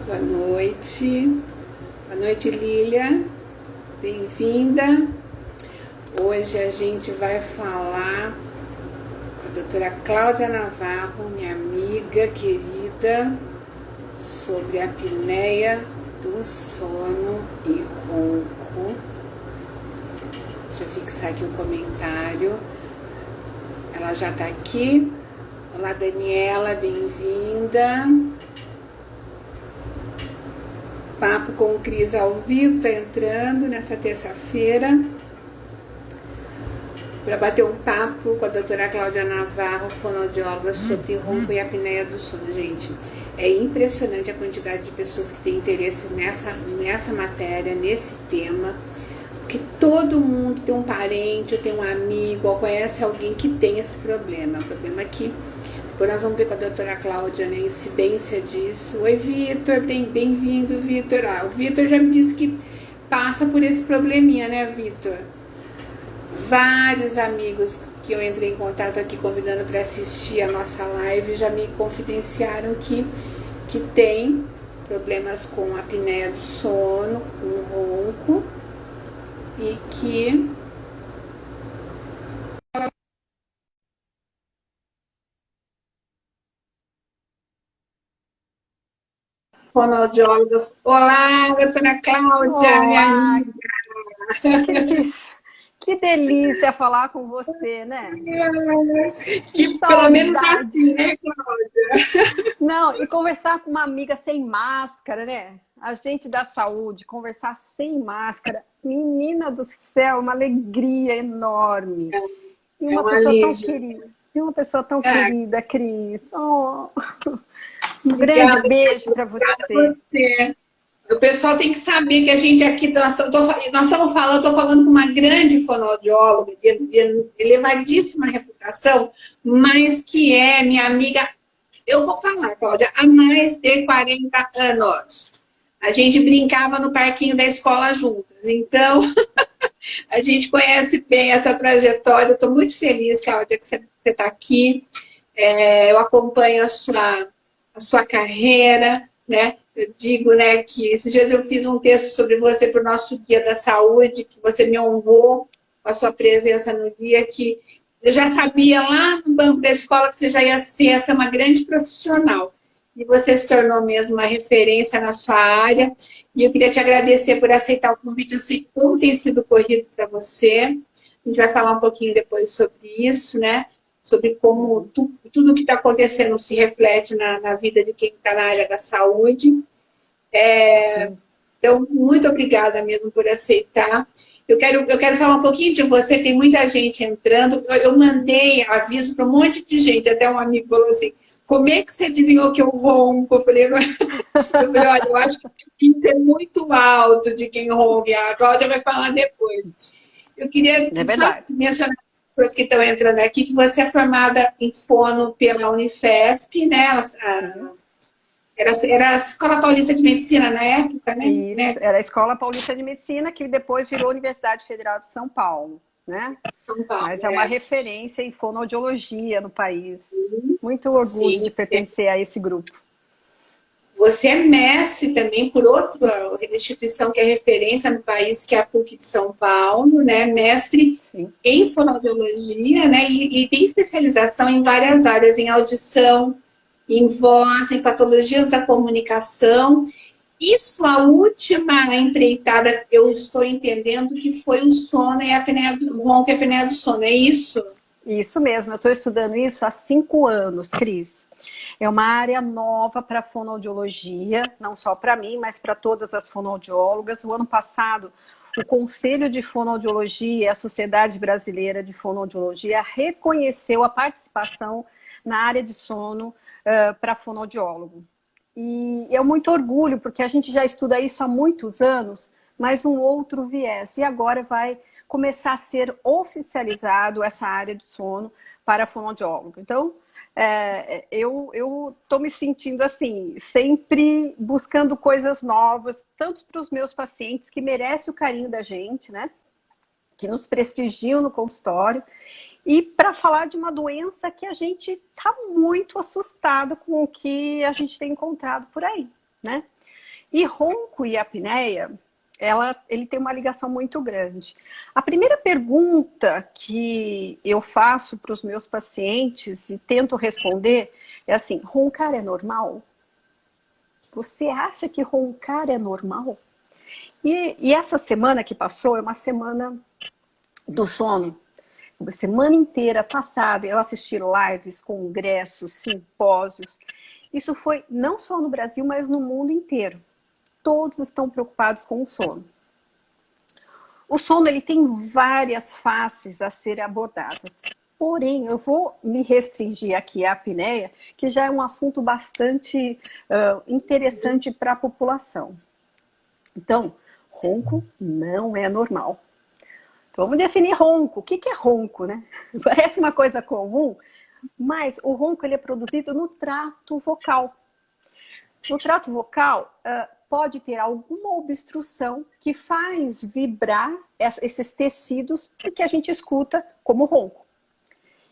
Boa noite. Boa noite, Lília. Bem-vinda. Hoje a gente vai falar com a doutora Cláudia Navarro, minha amiga querida, sobre a apneia do sono e ronco. Deixa eu fixar aqui o comentário. Ela já está aqui. Olá, Daniela, bem-vinda. Papo com o Cris ao vivo, tá entrando nessa terça-feira para bater um papo com a doutora Cláudia Navarro, fonoaudióloga, sobre ronco e apneia do sono. Gente, é impressionante a quantidade de pessoas que têm interesse nessa matéria, nesse tema, porque todo mundo tem um parente, ou tem um amigo, ou conhece alguém que tem esse problema. O problema é que depois nós vamos ver com a doutora Cláudia, né, a incidência disso. Oi, Vitor, bem-vindo, Vitor. O Vitor já me disse que passa por esse probleminha, né, Vitor? Vários amigos que eu entrei em contato aqui convidando para assistir a nossa live já me confidenciaram que tem problemas com a apneia do sono, com ronco, e que fonoaudióloga. Olá, doutora Cláudia, minha Olá, amiga. que delícia falar com você, né? Que Que pelo menos saudade. assim, né, Cláudia? Não, e conversar com uma amiga sem máscara, né? A gente da saúde, conversar sem máscara. Menina do céu, uma alegria enorme. E É uma um pessoa tão alívio. querida. E uma pessoa tão Ah, querida, Cris. Oh, um grande obrigada, beijo para obrigada a você. você. O pessoal tem que saber que a gente aqui, nós estamos falando, estou falando com uma grande fonoaudióloga de elevadíssima reputação, mas que é minha amiga, eu vou falar, Cláudia, há mais de 40 anos. A gente brincava no parquinho da escola juntas, então a gente conhece bem essa trajetória. Eu estou muito feliz, Cláudia, que você está aqui. Eu acompanho a sua carreira, né? Eu digo, né, que esses dias eu fiz um texto sobre você para o nosso Guia da Saúde, que você me honrou com a sua presença no guia, que eu já sabia lá no banco da escola que você já ia ser uma grande profissional. E você se tornou mesmo uma referência na sua área. E eu queria te agradecer por aceitar o convite. Eu sei como tem sido corrido para você. A gente vai falar um pouquinho depois sobre isso, né? Sobre como tudo o que está acontecendo se reflete na vida de quem está na área da saúde. Sim. Então, muito obrigada mesmo por aceitar. Eu quero falar um pouquinho de você, tem muita gente entrando. Eu mandei aviso para um monte de gente, até um amigo falou assim, como é que você adivinhou que eu ronco? Eu falei, olha, eu acho que o pinto é muito alto de quem ronca. A Cláudia vai falar depois. Eu queria É só verdade. mencionar as pessoas que estão entrando aqui, que você é formada em fono pela Unifesp, né? Sim. Era a Escola Paulista de Medicina na época, né? Isso, era a Escola Paulista de Medicina, que depois virou Universidade Federal de São Paulo, né? São Paulo, Mas é uma referência em fonoaudiologia no país. Muito orgulho sim. de pertencer a esse grupo. Você é mestre também por outra instituição que é referência no país, que é a PUC de São Paulo, né? Mestre Sim. em fonoaudiologia, né? E tem especialização em várias áreas, em audição, em voz, em patologias da comunicação. E sua última empreitada, eu estou entendendo que foi o sono e a apneia do ronco e a apneia do sono, é isso? Isso mesmo, eu estou estudando isso há 5 anos, Cris. É uma área nova para fonoaudiologia, não só para mim, mas para todas as fonoaudiólogas. O ano passado, o Conselho de Fonoaudiologia e a Sociedade Brasileira de Fonoaudiologia reconheceu a participação na área de sono para fonoaudiólogo. E é muito orgulho, porque a gente já estuda isso há muitos anos, mas um outro viés. E agora vai começar a ser oficializado essa área de sono para fonoaudiólogo. Então, eu estou me sentindo assim, sempre buscando coisas novas, tanto para os meus pacientes, que merecem o carinho da gente, né? Que nos prestigiam no consultório, e para falar de uma doença que a gente está muito assustado com o que a gente tem encontrado por aí, né? E ronco e apneia, ele tem uma ligação muito grande. A primeira pergunta que eu faço para os meus pacientes e tento responder é assim: roncar é normal? Você acha que roncar é normal? E essa semana que passou é uma semana do sono. Uma semana inteira passada eu assisti lives, congressos, simpósios. Isso foi não só no Brasil, mas no mundo inteiro. Todos estão preocupados com o sono. O sono ele tem várias faces a serem abordadas. Porém, eu vou me restringir aqui à apneia, que já é um assunto bastante interessante para a população. Então, ronco não é normal. Vamos definir ronco. O que é ronco, né? Parece uma coisa comum, mas o ronco ele é produzido no trato vocal. No trato vocal, pode ter alguma obstrução que faz vibrar esses tecidos que a gente escuta como ronco.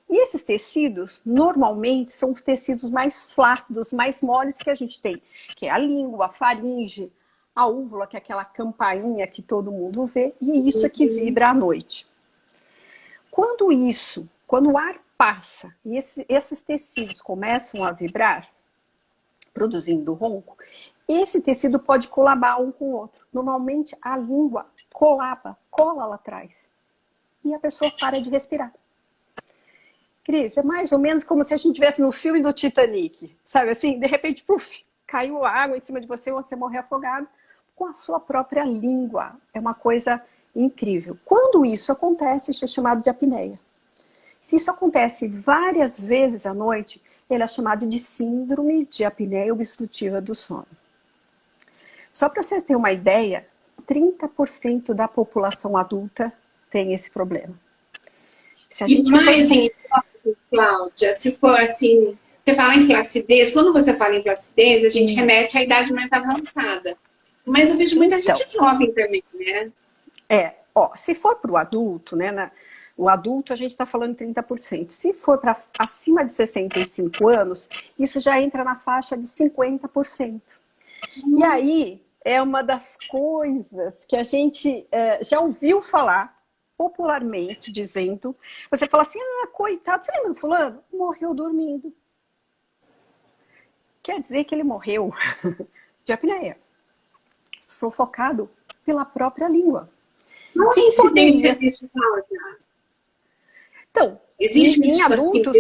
E esses tecidos, normalmente, são os tecidos mais flácidos, mais moles que a gente tem, que é a língua, a faringe, a úvula, que é aquela campainha que todo mundo vê, e é isso que vibra à noite. Quando o ar passa e esses tecidos começam a vibrar, produzindo ronco, esse tecido pode colabar um com o outro. Normalmente a língua cola lá atrás. E a pessoa para de respirar. Cris, é mais ou menos como se a gente estivesse no filme do Titanic. Sabe assim? De repente, puf, caiu água em cima de você, você morreu afogado com a sua própria língua. É uma coisa incrível. Quando isso acontece, isso é chamado de apneia. Se isso acontece várias vezes à noite, ele é chamado de síndrome de apneia obstrutiva do sono. Só para você ter uma ideia, 30% da população adulta tem esse problema. Se a gente mais em Cláudia, se for assim, você fala em flacidez, quando você fala em flacidez, a gente remete à idade mais avançada. Mas eu vejo muita gente jovem também, né? Se for para o adulto, né? O adulto a gente está falando 30%. Se for para acima de 65 anos, isso já entra na faixa de 50%. E aí é uma das coisas que a gente já ouviu falar popularmente, dizendo, você fala assim, coitado, você lembra do fulano? Morreu dormindo. Quer dizer que ele morreu de apneia, sufocado pela própria língua. Não tem incidência disso, Cláudia. Então, em adultos,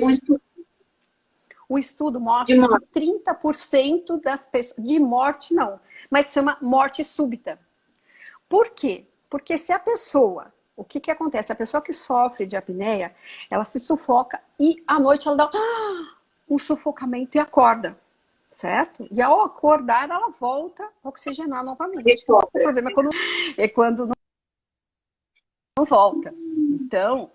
o estudo mostra que 30% das pessoas, de morte não, mas chama morte súbita. Por quê? Porque se a pessoa, o que acontece? A pessoa que sofre de apneia, ela se sufoca e à noite ela dá um sufocamento e acorda, certo? E ao acordar, ela volta a oxigenar novamente. O problema é quando não volta. Então,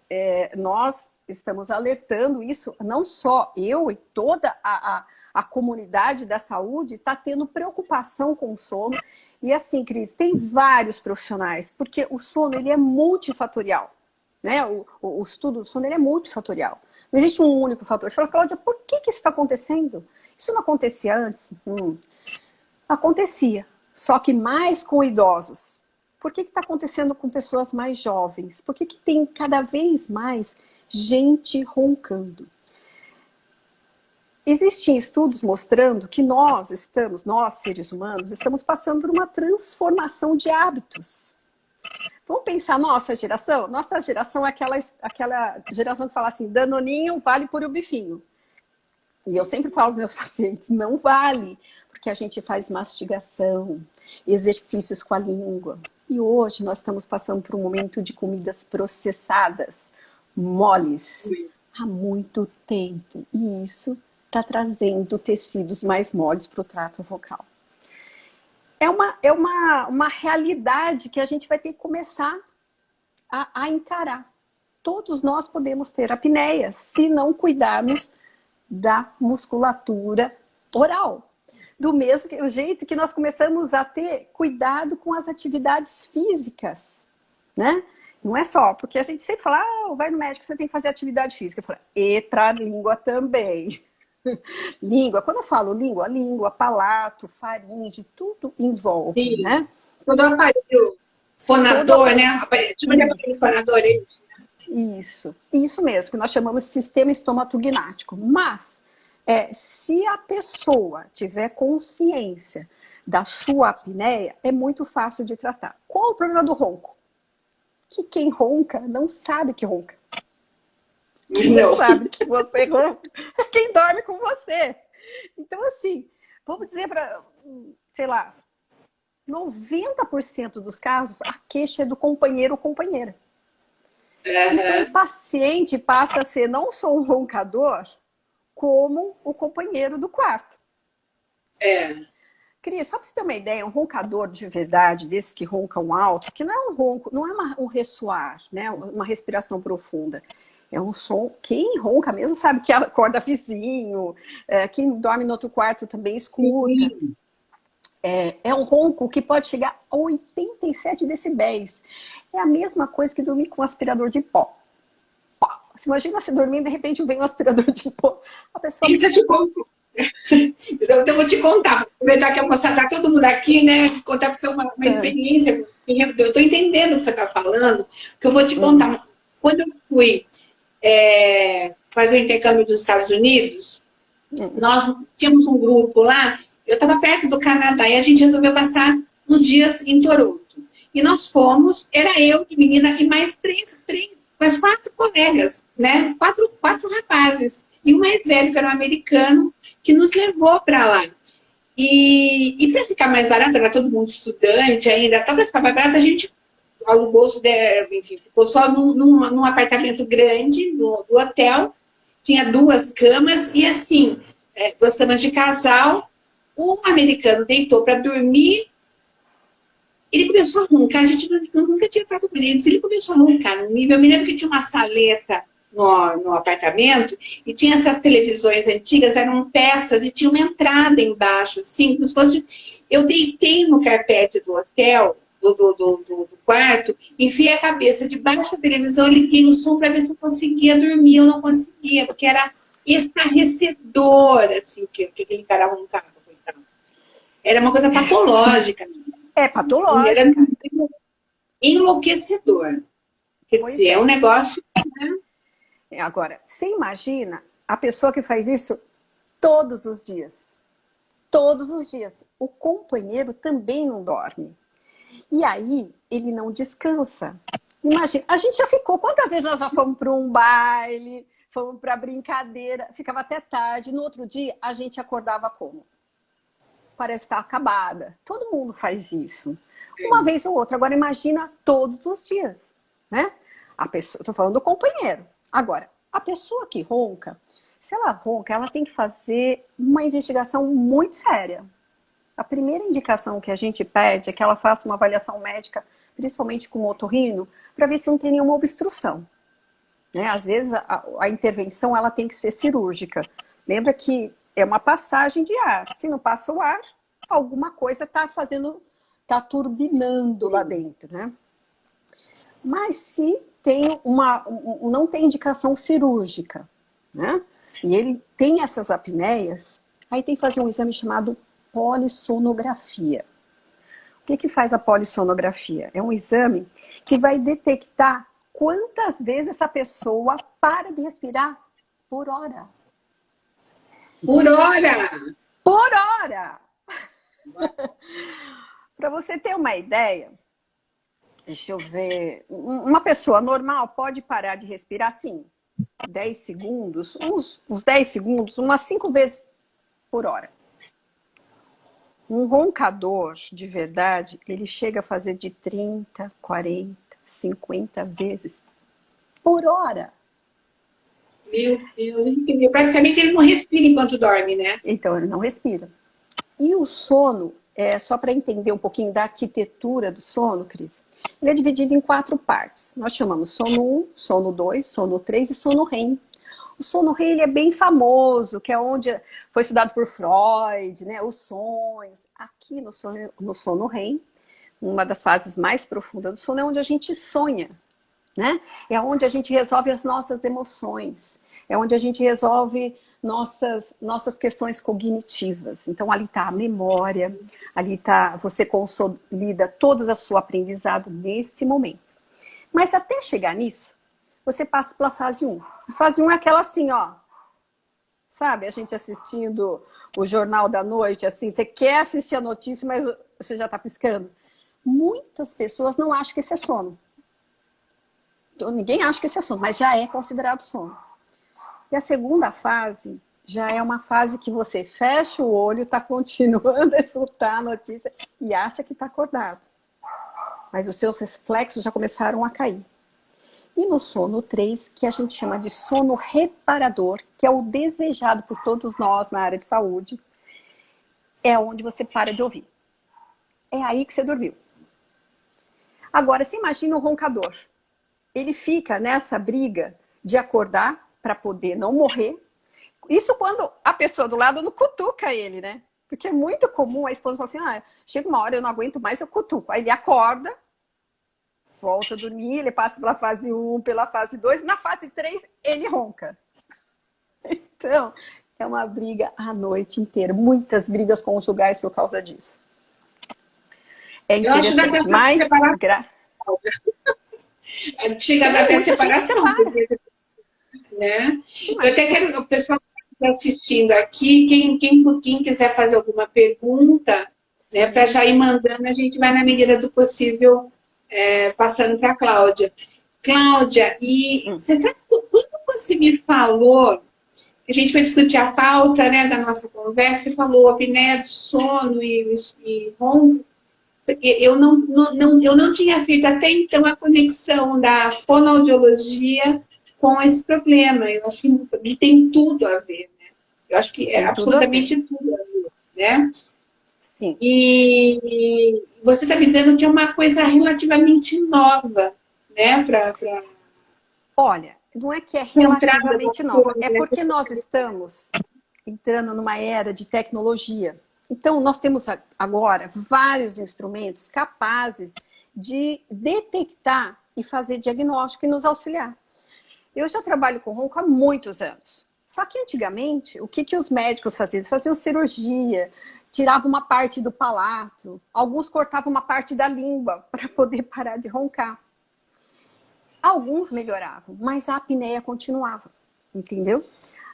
nós estamos alertando isso, não só eu e toda a comunidade da saúde está tendo preocupação com o sono. E assim, Cris, tem vários profissionais, porque o sono ele é multifatorial. Né? O estudo do sono ele é multifatorial. Não existe um único fator. Você fala, Cláudia, por que isso está acontecendo? Isso não acontecia antes? Acontecia, só que mais com idosos. Por que está acontecendo com pessoas mais jovens? Por que tem cada vez mais gente roncando? Existem estudos mostrando que nós, seres humanos, estamos passando por uma transformação de hábitos. Vamos pensar nossa geração? Nossa geração é aquela geração que fala assim, danoninho vale por o bifinho. E eu sempre falo para meus pacientes, não vale, porque a gente faz mastigação, exercícios com a língua. E hoje nós estamos passando por um momento de comidas processadas, moles, há muito tempo. E isso está trazendo tecidos mais moles para o trato vocal. É uma realidade que a gente vai ter que começar a encarar. Todos nós podemos ter apneia se não cuidarmos da musculatura oral. Do mesmo jeito que nós começamos a ter cuidado com as atividades físicas, né? Não é só, porque a gente sempre fala, vai no médico, você tem que fazer atividade física. Eu falo, e para a língua também. Língua, quando eu falo língua, palato, faringe, tudo envolve, Sim. né? Todo aparelho fonador, né? Chama de aparelho fonador, é isso? Isso mesmo, que nós chamamos de sistema estomatognático. Mas, se a pessoa tiver consciência da sua apneia, é muito fácil de tratar. Qual o problema do ronco? Que quem ronca não sabe que ronca. Quem não sabe que você ronca é quem dorme com você. Então, assim, vamos dizer para, sei lá, 90% dos casos, a queixa é do companheiro ou companheira. Então, o paciente passa a ser não só um roncador, como o companheiro do quarto. Cris, só para você ter uma ideia, um roncador de verdade, desses que roncam alto, que não é um ronco, não é um ressoar, né? Uma respiração profunda. É um som, quem ronca mesmo sabe que acorda vizinho, quem dorme no outro quarto também escuta. É um ronco que pode chegar a 87 decibéis. É a mesma coisa que dormir com um aspirador de pó. Você imagina você dormindo, de repente vem um aspirador de pó. A pessoa... Isso eu te conto. Então eu vou te contar. Aproveitar que a moçada tá todo mundo aqui, né? Contar para você uma experiência. Eu estou entendendo o que você está falando, que eu vou te contar. Quando eu fui fazer o intercâmbio dos Estados Unidos, nós tínhamos um grupo lá, eu estava perto do Canadá, e a gente resolveu passar uns dias em Toronto. E nós fomos, era eu de menina e mais mais 4 colegas, né? Quatro rapazes. E o mais velho, que era um americano, que nos levou para lá. E para ficar mais barato, era todo mundo estudante ainda, para ficar mais barato, a gente alugou, enfim, ficou só num apartamento grande do hotel, tinha 2 camas, e assim, 2 camas de casal. O americano deitou para dormir, ele começou a roncar, a gente nunca tinha estado com ele, ele começou a roncar no nível, eu me lembro que tinha uma saleta no apartamento, e tinha essas televisões antigas, eram peças, e tinha uma entrada embaixo, assim, como se fosse... Eu deitei no carpete do hotel, do quarto, enfiei a cabeça debaixo da televisão, liguei o som para ver se eu conseguia dormir, eu não conseguia, porque era estarrecedor, assim, que aquele cara roncava. Era uma coisa patológica. Patológica. Era enlouquecedor. Quer dizer, é um negócio... Né? Agora, você imagina a pessoa que faz isso todos os dias. Todos os dias. O companheiro também não dorme. E aí, ele não descansa. Imagina, a gente já ficou... Quantas vezes nós já fomos para um baile, fomos para brincadeira, ficava até tarde. No outro dia, a gente acordava como? Parece estar acabada. Todo mundo faz isso. Uma vez ou outra. Agora, imagina todos os dias, né? A pessoa, estou falando do companheiro. Agora, a pessoa que ronca, se ela ronca, ela tem que fazer uma investigação muito séria. A primeira indicação que a gente pede é que ela faça uma avaliação médica, principalmente com o otorrino, para ver se não tem nenhuma obstrução. Né? Às vezes, a intervenção ela tem que ser cirúrgica. Lembra que é uma passagem de ar. Se não passa o ar, alguma coisa está turbinando lá dentro, né? Mas se tem não tem indicação cirúrgica, né? E ele tem essas apneias, aí tem que fazer um exame chamado polissonografia. O que faz a polissonografia? É um exame que vai detectar quantas vezes essa pessoa para de respirar por hora. Por hora! Por hora! Para você ter uma ideia, deixa eu ver, uma pessoa normal pode parar de respirar, sim, 10 segundos, uns 10 segundos, umas 5 vezes por hora. Um roncador, de verdade, ele chega a fazer de 30, 40, 50 vezes por hora. Meu Deus, praticamente ele não respira enquanto dorme, né? Então, ele não respira. E o sono, só para entender um pouquinho da arquitetura do sono, Cris, ele é dividido em 4 partes. Nós chamamos sono 1, sono 2, sono 3 e sono REM. O sono REM ele é bem famoso, que é onde foi estudado por Freud, né? Os sonhos. Aqui no sono REM, uma das fases mais profundas do sono é onde a gente sonha. Né? É onde a gente resolve as nossas emoções, é onde a gente resolve nossas questões cognitivas. Então, ali está a memória, ali está, você consolida todo o seu aprendizado nesse momento. Mas até chegar nisso, você passa pela fase 1. A fase 1 é aquela assim, ó, sabe? A gente assistindo o Jornal da Noite, assim, você quer assistir a notícia, mas você já está piscando. Muitas pessoas não acham que isso é sono. Então, ninguém acha que isso é sono, mas já é considerado sono. E a segunda fase já é uma fase que você fecha o olho, está continuando a escutar a notícia e acha que está acordado. Mas os seus reflexos já começaram a cair. E no sono 3, que a gente chama de sono reparador, que é o desejado por todos nós na área de saúde, é onde você para de ouvir. É aí que você dormiu. Agora, você imagina o roncador. Ele fica nessa briga de acordar para poder não morrer. Isso quando a pessoa do lado não cutuca ele, né? Porque é muito comum a esposa falar assim, chega uma hora eu não aguento mais, eu cutuco. Aí ele acorda, volta a dormir, ele passa pela fase 1, pela fase 2, na fase 3 ele ronca. Então, é uma briga a noite inteira. Muitas brigas conjugais por causa disso. É interessante, mas... Chega até separação, né? Eu até quero, o pessoal que está assistindo aqui, quem quiser fazer alguma pergunta, né, para já ir mandando, a gente vai na medida do possível passando para a Cláudia. Cláudia, e você sabe quando você me falou, a gente foi discutir a pauta, né, da nossa conversa, e falou apneia do sono e ronco. Eu não tinha feito até então a conexão da fonoaudiologia com esse problema. Eu acho que tem tudo a ver, né? Eu acho que é absolutamente tudo a ver, né? Sim. E você está me dizendo que é uma coisa relativamente nova, né? Olha, não é que é relativamente nova, é porque nós estamos entrando numa era de tecnologia. Então, nós temos agora vários instrumentos capazes de detectar e fazer diagnóstico e nos auxiliar. Eu já trabalho com ronco há muitos anos. Só que antigamente, o que os médicos faziam? Eles faziam cirurgia, tiravam uma parte do palato, alguns cortavam uma parte da língua para poder parar de roncar. Alguns melhoravam, mas a apneia continuava, entendeu?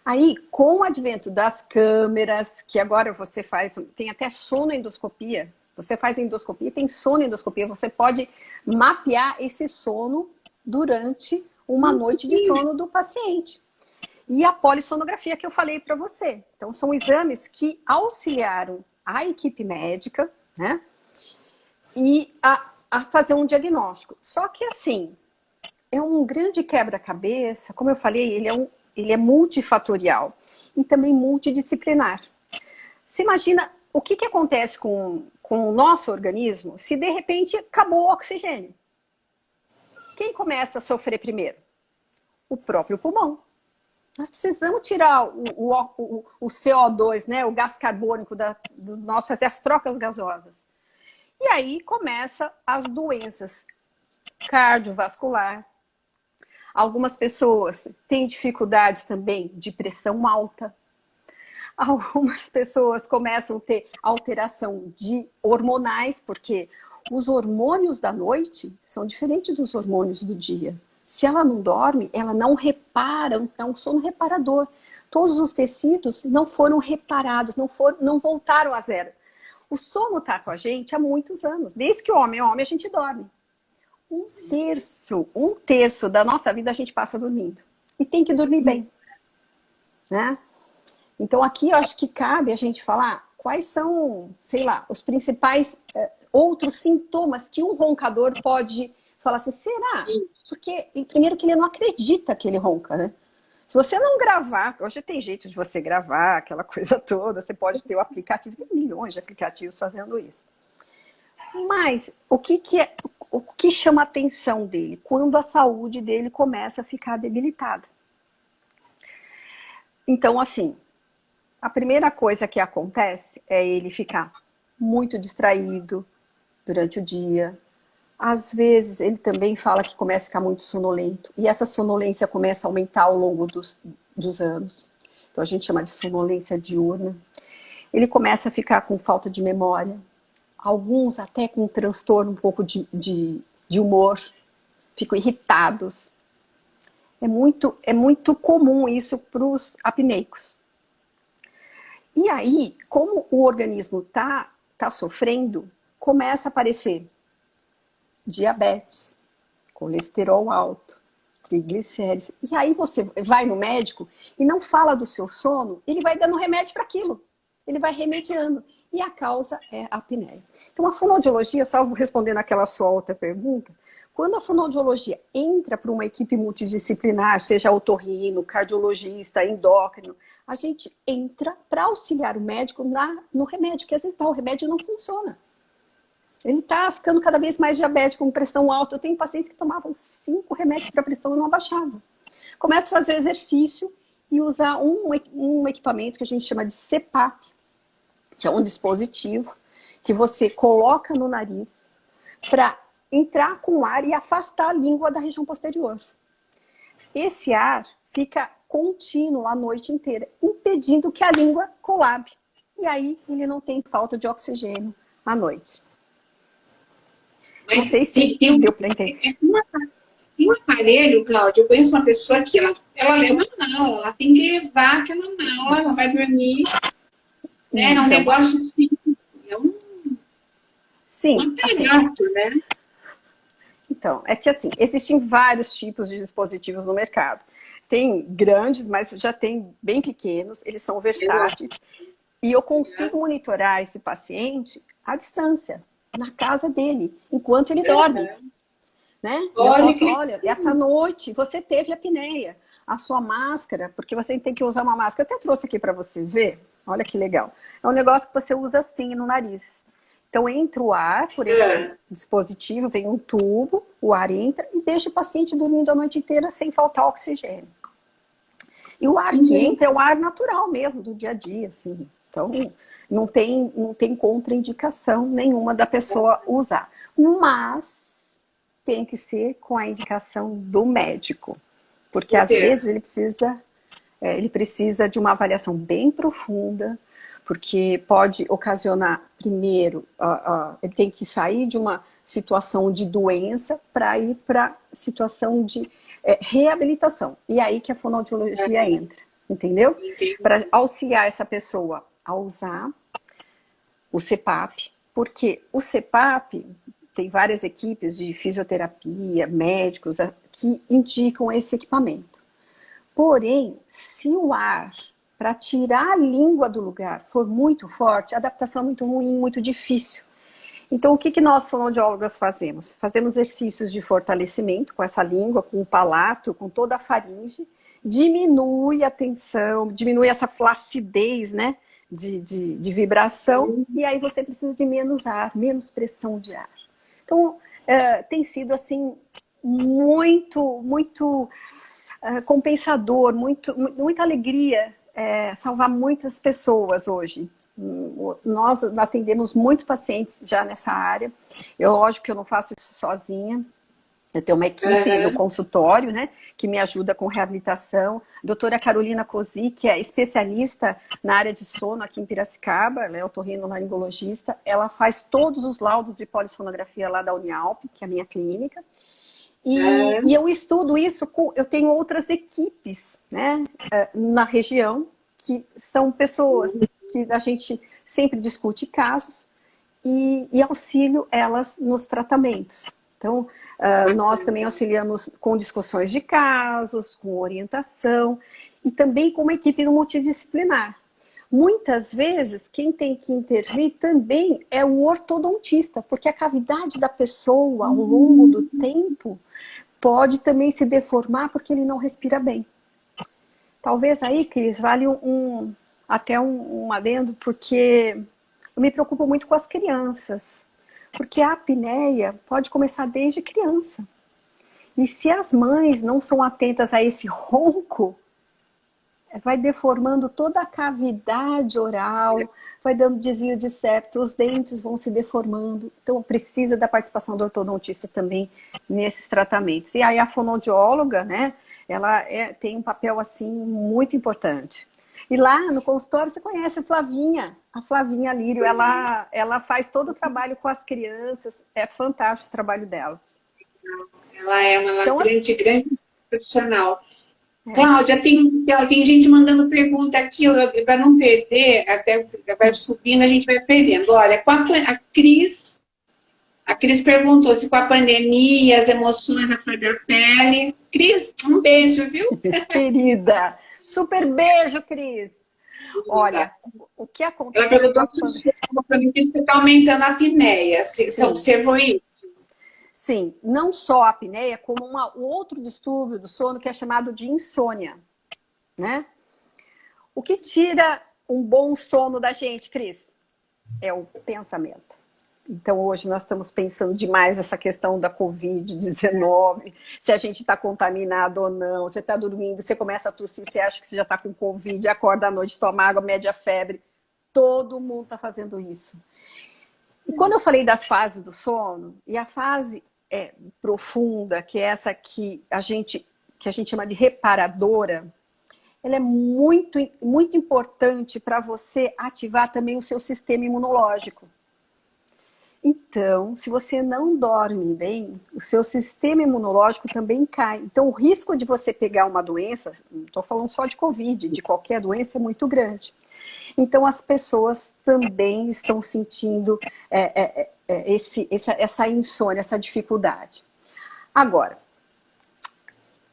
Aí, com o advento das câmeras, que agora você faz, tem até sonoendoscopia, você faz endoscopia, tem sonoendoscopia, você pode mapear esse sono durante uma noite de sono do paciente. E a polissonografia que eu falei para você. Então, são exames que auxiliaram a equipe médica, né, e a fazer um diagnóstico. Só que, assim, é um grande quebra-cabeça, como eu falei, ele é multifatorial e também multidisciplinar. Você imagina o que acontece com o nosso organismo se de repente acabou o oxigênio? Quem começa a sofrer primeiro? O próprio pulmão. Nós precisamos tirar o CO2, né, o gás carbônico do nosso, fazer as trocas gasosas. E aí começam as doenças cardiovasculares. Algumas pessoas têm dificuldades também de pressão alta. Algumas pessoas começam a ter alteração de hormonais, porque os hormônios da noite são diferentes dos hormônios do dia. Se ela não dorme, ela não repara, é um sono reparador. Todos os tecidos não foram reparados, não voltaram a zero. O sono está com a gente há muitos anos. Desde que o homem é homem, a gente dorme. Um terço da nossa vida a gente passa dormindo. E tem que dormir bem. Né? Então aqui eu acho que cabe a gente falar quais são, sei lá, os principais outros sintomas que um roncador pode falar assim, será? Porque, primeiro, que ele não acredita que ele ronca, né? Se você não gravar, hoje tem jeito de você gravar, aquela coisa toda, você pode ter o aplicativo, tem milhões de aplicativos fazendo isso. Mas o que chama a atenção dele? Quando a saúde dele começa a ficar debilitada. Então, assim, a primeira coisa que acontece é ele ficar muito distraído durante o dia. Às vezes, ele também fala que começa a ficar muito sonolento. E essa sonolência começa a aumentar ao longo dos anos. então a gente chama de sonolência diurna. Ele começa a ficar com falta de memória, alguns até com um transtorno um pouco de humor, ficam irritados. É muito comum isso para os apneicos. E aí, como o organismo tá sofrendo, começa a aparecer diabetes, colesterol alto, triglicérides. E aí você vai no médico e não fala do seu sono, ele vai dando remédio para aquilo. Ele vai remediando. E a causa é a apneia. Então, a fonoaudiologia, só respondendo aquela sua outra pergunta, quando a fonoaudiologia entra para uma equipe multidisciplinar, seja otorrino, cardiologista, endócrino, a gente entra para auxiliar o médico no remédio, que às vezes o remédio não funciona. Ele está ficando cada vez mais diabético, com pressão alta. Eu tenho pacientes que tomavam 5 remédios para pressão e não abaixavam. Começa a fazer exercício e usar um equipamento que a gente chama de CPAP, que é um dispositivo que você coloca no nariz para entrar com ar e afastar a língua da região posterior. Esse ar fica contínuo a noite inteira, impedindo que a língua colabe. E aí ele não tem falta de oxigênio à noite. Mas não sei se deu para entender. Tem um aparelho, Cláudia, eu conheço uma pessoa que ela leva a mão, ela tem que levar aquela mão, ela vai dormir. É um negócio assim, sim, um aparato, né? Então, é que assim, existem vários tipos de dispositivos no mercado. Tem grandes, mas já tem bem pequenos, eles são versáteis. E eu consigo monitorar esse paciente à distância, na casa dele, enquanto ele dorme. Né? Olha, essa noite você teve apneia. A sua máscara, porque você tem que usar uma máscara. Eu até trouxe aqui para você ver. Olha que legal. É um negócio que você usa assim no nariz. Então entra o ar por esse dispositivo, vem um tubo, o ar entra e deixa o paciente dormindo a noite inteira sem faltar oxigênio. E o ar que entra é o ar natural mesmo, do dia a dia, assim. Então não tem contraindicação nenhuma da pessoa usar. Mas tem que ser com a indicação do médico. Porque às vezes ele precisa de uma avaliação bem profunda, porque pode ocasionar, primeiro, ele tem que sair de uma situação de doença para ir para situação de reabilitação. E aí que a fonoaudiologia entra, entendeu? Para auxiliar essa pessoa a usar o CPAP, porque o CPAP tem várias equipes de fisioterapia, médicos, que indicam esse equipamento. Porém, se o ar, para tirar a língua do lugar, for muito forte, a adaptação é muito ruim, muito difícil. Então, o que nós fonoaudiólogas fazemos? Fazemos exercícios de fortalecimento com essa língua, com o palato, com toda a faringe, diminui a tensão, diminui essa flacidez, né, de vibração, e aí você precisa de menos ar, menos pressão de ar. Então, tem sido, assim, muito compensador, muita alegria salvar muitas pessoas hoje. Nós atendemos muitos pacientes já nessa área. Lógico que eu não faço isso sozinha. Eu tenho uma equipe no consultório, né, que me ajuda com reabilitação. A doutora Carolina Cosi, que é especialista na área de sono aqui em Piracicaba, ela é otorrinolaringologista. Ela faz todos os laudos de polissonografia lá da Unialp, que é a minha clínica. E eu estudo isso, eu tenho outras equipes, né, na região, que são pessoas que a gente sempre discute casos e auxilio elas nos tratamentos. Então, nós também auxiliamos com discussões de casos, com orientação e também com uma equipe multidisciplinar. Muitas vezes, quem tem que intervir também é o ortodontista, porque a cavidade da pessoa ao longo do tempo pode também se deformar porque ele não respira bem. Talvez aí, Cris, vale até um adendo, porque eu me preocupo muito com as crianças. Porque a apneia pode começar desde criança. E se as mães não são atentas a esse ronco, vai deformando toda a cavidade oral, vai dando desvio de septo, os dentes vão se deformando. Então precisa da participação do ortodontista também nesses tratamentos. E aí a fonoaudióloga, né, ela tem um papel assim muito importante. E lá no consultório você conhece a Flavinha Lírio, ela faz todo o trabalho com as crianças, é fantástico o trabalho dela. Ela é uma Então, grande profissional. Cláudia, tem gente mandando pergunta aqui, para não perder, até vai subindo, a gente vai perdendo. Olha, a Cris perguntou se com a pandemia, as emoções, a flor da pele. Cris, um beijo, viu? querida, super beijo, Cris. Olha, o que acontece... Ela perguntou se você está aumentando a apneia, se você observou isso. Sim, não só a apneia, como um outro distúrbio do sono que é chamado de insônia, né? O que tira um bom sono da gente, Cris? É o pensamento. Então, hoje nós estamos pensando demais essa questão da Covid-19, se a gente está contaminado ou não. Você está dormindo, você começa a tossir, você acha que você já está com Covid, acorda à noite, toma água, mede a febre. Todo mundo está fazendo isso. E quando eu falei das fases do sono, e a fase profunda, que é essa que a gente chama de reparadora, ela é muito, muito importante para você ativar também o seu sistema imunológico. Então, se você não dorme bem, o seu sistema imunológico também cai. Então, o risco de você pegar uma doença, não estou falando só de Covid, de qualquer doença, é muito grande. Então, as pessoas também estão sentindo essa insônia, essa dificuldade. Agora,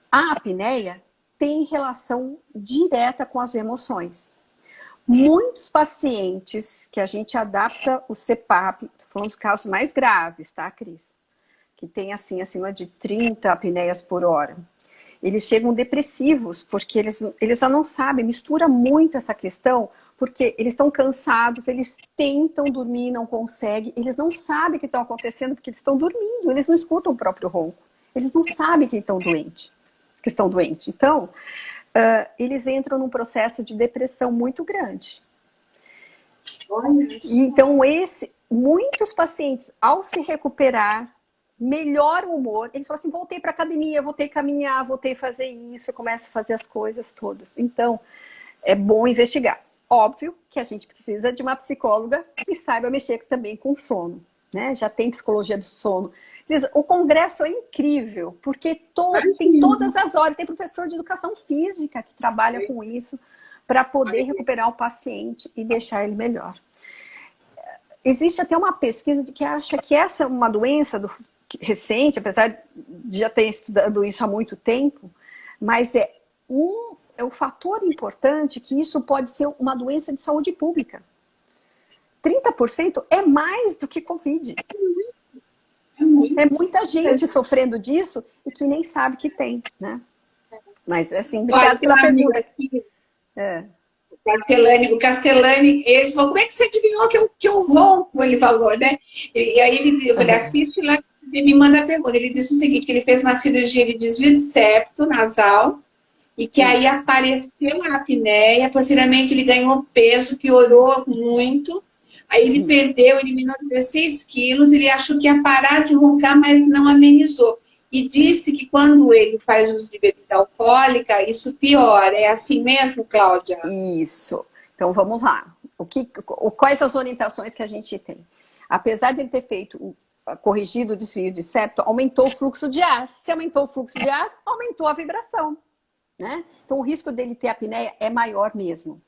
a apneia tem relação direta com as emoções. Muitos pacientes que a gente adapta o CPAP, foram os casos mais graves, tá, Cris? Que tem, assim, acima de 30 apneias por hora. Eles chegam depressivos, porque eles já não sabem, mistura muito essa questão, porque eles estão cansados, eles tentam dormir, não conseguem, eles não sabem o que está acontecendo, porque eles estão dormindo, eles não escutam o próprio ronco, eles não sabem que estão doentes. Então, eles entram num processo de depressão muito grande. Então, muitos pacientes, ao se recuperar, melhora o humor, eles falam assim, voltei para academia, voltei a caminhar, voltei a fazer isso, começo a fazer as coisas todas. Então, é bom investigar. Óbvio que a gente precisa de uma psicóloga que saiba mexer também com o sono, né? Já tem psicologia do sono. O congresso é incrível, porque tem todas as horas, tem professor de educação física que trabalha com isso para poder recuperar o paciente e deixar ele melhor. Existe até uma pesquisa que acha que essa é uma doença recente, apesar de já ter estudado isso há muito tempo, mas é um fator importante que isso pode ser uma doença de saúde pública. 30% é mais do que Covid. É muita gente sofrendo disso e que nem sabe que tem, né? Mas, assim, obrigada pela pergunta. Aqui, o Castellani, ele falou, como é que você adivinhou que eu ronco? Ele falou, né? E aí eu falei, assiste lá, ele me manda a pergunta. Ele disse o seguinte, que ele fez uma cirurgia de desvio de septo nasal e que aí apareceu a apneia, posteriormente ele ganhou peso, piorou muito. Aí ele eliminou 16 quilos, ele achou que ia parar de roncar, mas não amenizou. E disse que quando ele faz uso de bebida alcoólica, isso piora. É assim mesmo, Cláudia? Isso. Então vamos lá. Quais as orientações que a gente tem? Apesar de ele ter corrigido o desvio de septo, aumentou o fluxo de ar. Se aumentou o fluxo de ar, aumentou a vibração, né? Então o risco dele ter apneia é maior mesmo.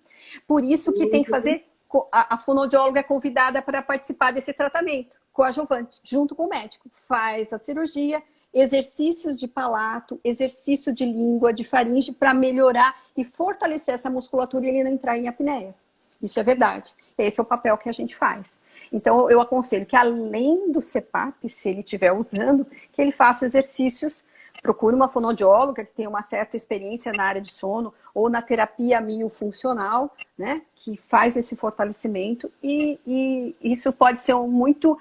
Por isso que tem que fazer... A fonoaudióloga é convidada para participar desse tratamento coadjuvante, junto com o médico. Faz a cirurgia, exercícios de palato, exercício de língua, de faringe, para melhorar e fortalecer essa musculatura e ele não entrar em apneia. Isso é verdade. Esse é o papel que a gente faz. Então, eu aconselho que, além do CPAP, se ele estiver usando, que ele faça exercícios. Procure uma fonoaudióloga que tenha uma certa experiência na área de sono ou na terapia miofuncional, né, que faz esse fortalecimento e isso pode ser muito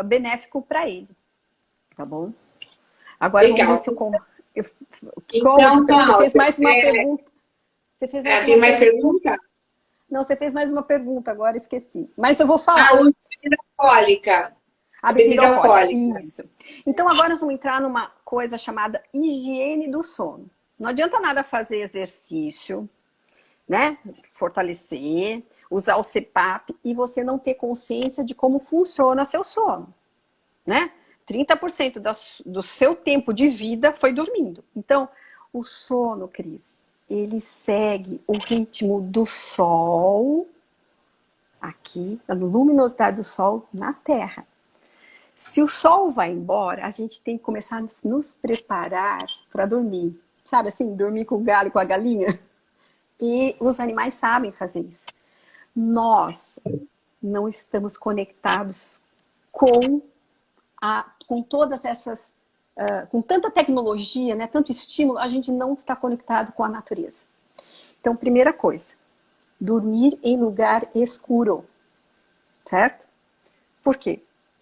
benéfico para ele, tá bom? Agora legal. Vamos ver se então, você fez mais uma pergunta. Você fez mais tem mais pergunta? Não, você fez mais uma pergunta, agora esqueci. Mas eu vou falar. A bebida alcoólica. A bebida alcoólica. Isso. Então agora nós vamos entrar numa coisa chamada higiene do sono. Não adianta nada fazer exercício, né? Fortalecer, usar o CPAP e você não ter consciência de como funciona seu sono, né? 30% do seu tempo de vida foi dormindo. Então, o sono, Cris, ele segue o ritmo do sol, aqui, a luminosidade do sol na Terra. Se o sol vai embora, a gente tem que começar a nos preparar para dormir. Sabe assim, dormir com o galo e com a galinha? E os animais sabem fazer isso. Nós não estamos conectados com todas essas... com tanta tecnologia, né, tanto estímulo, a gente não está conectado com a natureza. Então, primeira coisa, dormir em lugar escuro, certo? Por quê?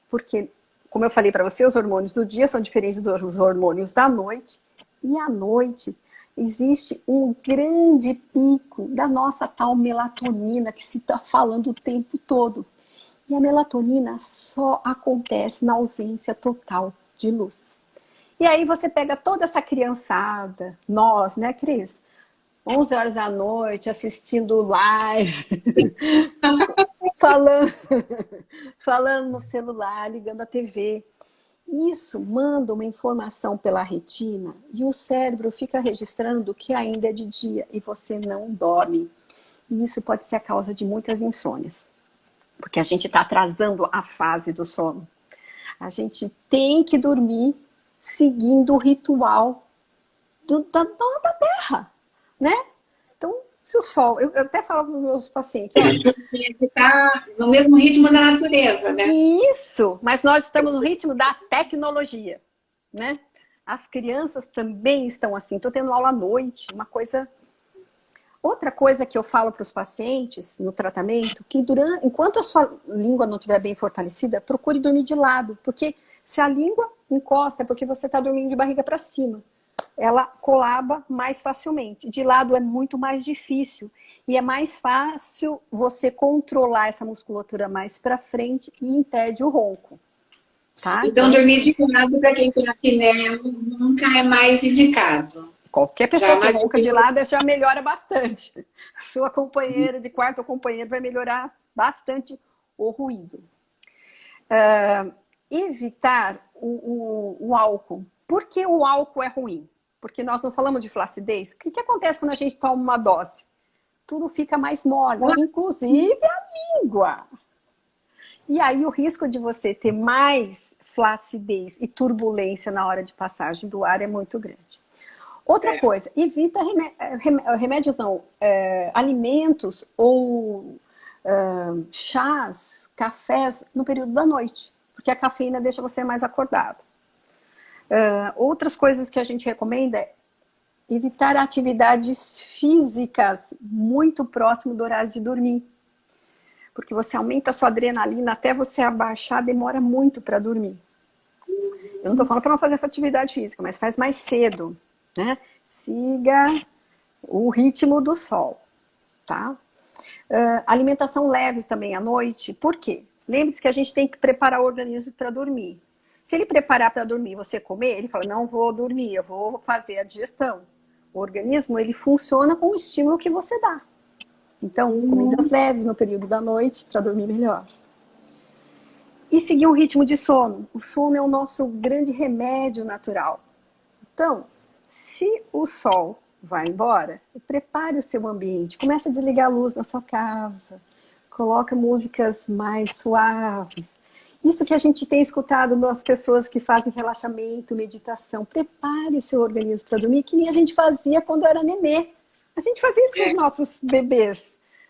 Porque, como eu falei para você, os hormônios do dia são diferentes dos hormônios da noite, e à noite existe um grande pico da nossa tal melatonina que se está falando o tempo todo. E a melatonina só acontece na ausência total de luz. E aí você pega toda essa criançada, nós, né, Cris? 11 horas da noite, assistindo live, falando no celular, ligando a TV. Isso manda uma informação pela retina e o cérebro fica registrando que ainda é de dia e você não dorme. E isso pode ser a causa de muitas insônias, porque a gente está atrasando a fase do sono. A gente tem que dormir seguindo o ritual da Terra, né? Então, se o sol... Eu até falo para os meus pacientes... Está no mesmo ritmo da natureza, né? Isso! Mas nós estamos no ritmo da tecnologia, né? As crianças também estão assim. Estou tendo aula à noite, uma coisa... Outra coisa que eu falo para os pacientes no tratamento, que enquanto a sua língua não estiver bem fortalecida, procure dormir de lado, porque se a língua encosta é porque você está dormindo de barriga para cima. Ela colaba mais facilmente. De lado é muito mais difícil. E é mais fácil você controlar essa musculatura mais para frente e impede o ronco. Tá? Então, dormir de lado, para quem tem apneia, nunca é mais indicado. Qualquer pessoa que ronca de lado já melhora bastante. Sua companheira de quarto ou companheiro vai melhorar bastante o ruído. Evitar o álcool. Por que o álcool é ruim? Porque nós não falamos de flacidez. O que acontece quando a gente toma uma dose? Tudo fica mais mole, inclusive a língua. E aí o risco de você ter mais flacidez e turbulência na hora de passagem do ar é muito grande. Outra coisa, evita remédios não, alimentos ou chás, cafés no período da noite, porque a cafeína deixa você mais acordado. Outras coisas que a gente recomenda é evitar atividades físicas muito próximo do horário de dormir. Porque você aumenta a sua adrenalina até você abaixar, demora muito para dormir. Eu não estou falando para não fazer atividade física, mas faz mais cedo, né? Siga o ritmo do sol, tá? Alimentação leves também à noite. Por quê? Lembre-se que a gente tem que preparar o organismo para dormir. Se ele preparar para dormir e você comer, ele fala, não vou dormir, eu vou fazer a digestão. O organismo, ele funciona com o estímulo que você dá. Então, comidas leves no período da noite para dormir melhor. E seguir um ritmo de sono. O sono é o nosso grande remédio natural. Então, se o sol vai embora, prepare o seu ambiente. Comece a desligar a luz na sua casa. Coloque músicas mais suaves. Isso que a gente tem escutado das pessoas que fazem relaxamento, meditação. Prepare o seu organismo para dormir, que nem a gente fazia quando era nenê. A gente fazia isso com os nossos bebês,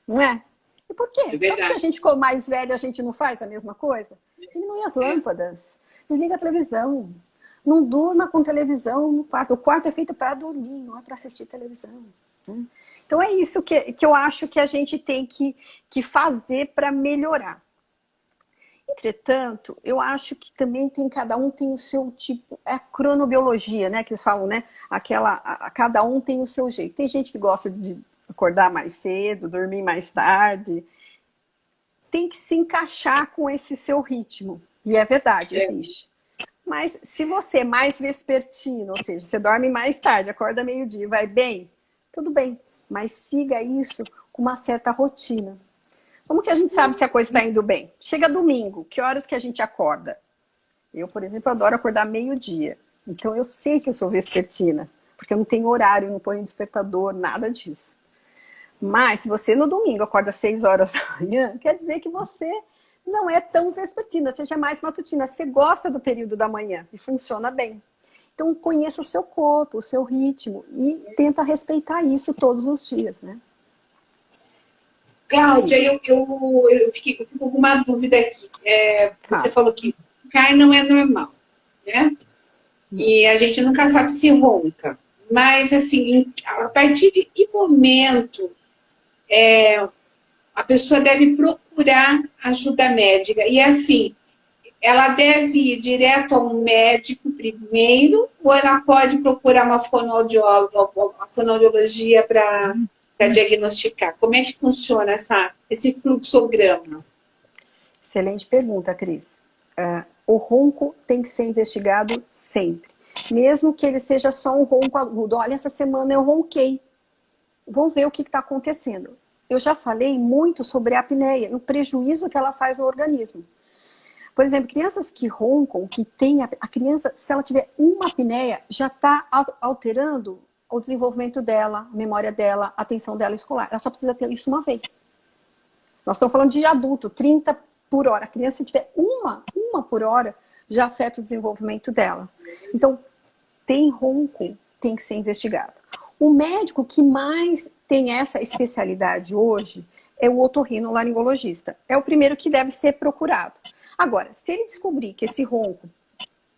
não é? E por quê? Só porque a gente ficou mais velho, a gente não faz a mesma coisa? Diminui as lâmpadas, desliga a televisão. Não durma com televisão no quarto. O quarto é feito para dormir, não é para assistir televisão. Né? Então é isso que eu acho que a gente tem que fazer para melhorar. Entretanto, eu acho que também cada um tem o seu tipo, é a cronobiologia, né, que eles falam, né, cada um tem o seu jeito. Tem gente que gosta de acordar mais cedo, dormir mais tarde. Tem que se encaixar com esse seu ritmo. E é verdade, existe. Mas se você é mais vespertino, ou seja, você dorme mais tarde, acorda meio-dia e vai bem, tudo bem. mas siga isso com uma certa rotina. Como que a gente sabe se a coisa está indo bem? Chega domingo, que horas que a gente acorda? Eu, por exemplo, adoro acordar meio-dia. Então eu sei que eu sou vespertina, porque eu não tenho horário, não ponho despertador, nada disso. Mas se você no domingo acorda às 6 horas da manhã, quer dizer que você não é tão vespertina, seja mais matutina. Você gosta do período da manhã e funciona bem. Então conheça o seu corpo, o seu ritmo e tenta respeitar isso todos os dias, né? Cláudia, eu fiquei com uma dúvida aqui. Você Tá. falou que roncar não é normal, né? E a gente nunca sabe se ronca. Mas, assim, a partir de que momento a pessoa deve procurar ajuda médica? E, assim, ela deve ir direto a um médico primeiro ou ela pode procurar uma fonoaudióloga, uma fonoaudiologia para diagnosticar? Como é que funciona esse fluxograma? Excelente pergunta, Cris. O ronco tem que ser investigado sempre. Mesmo que ele seja só um ronco agudo. Olha, essa semana eu ronquei. Vamos ver o que está acontecendo. Eu já falei muito sobre a apneia e o prejuízo que ela faz no organismo. Por exemplo, crianças que roncam, que tem a criança, se ela tiver uma apneia, já está alterando o desenvolvimento dela, a memória dela, a atenção dela escolar. Ela só precisa ter isso uma vez. Nós estamos falando de adulto, 30 por hora. A criança, se tiver uma por hora, já afeta o desenvolvimento dela. Então, tem ronco, tem que ser investigado. O médico que mais tem essa especialidade hoje é o otorrinolaringologista. É o primeiro que deve ser procurado. Agora, se ele descobrir que esse ronco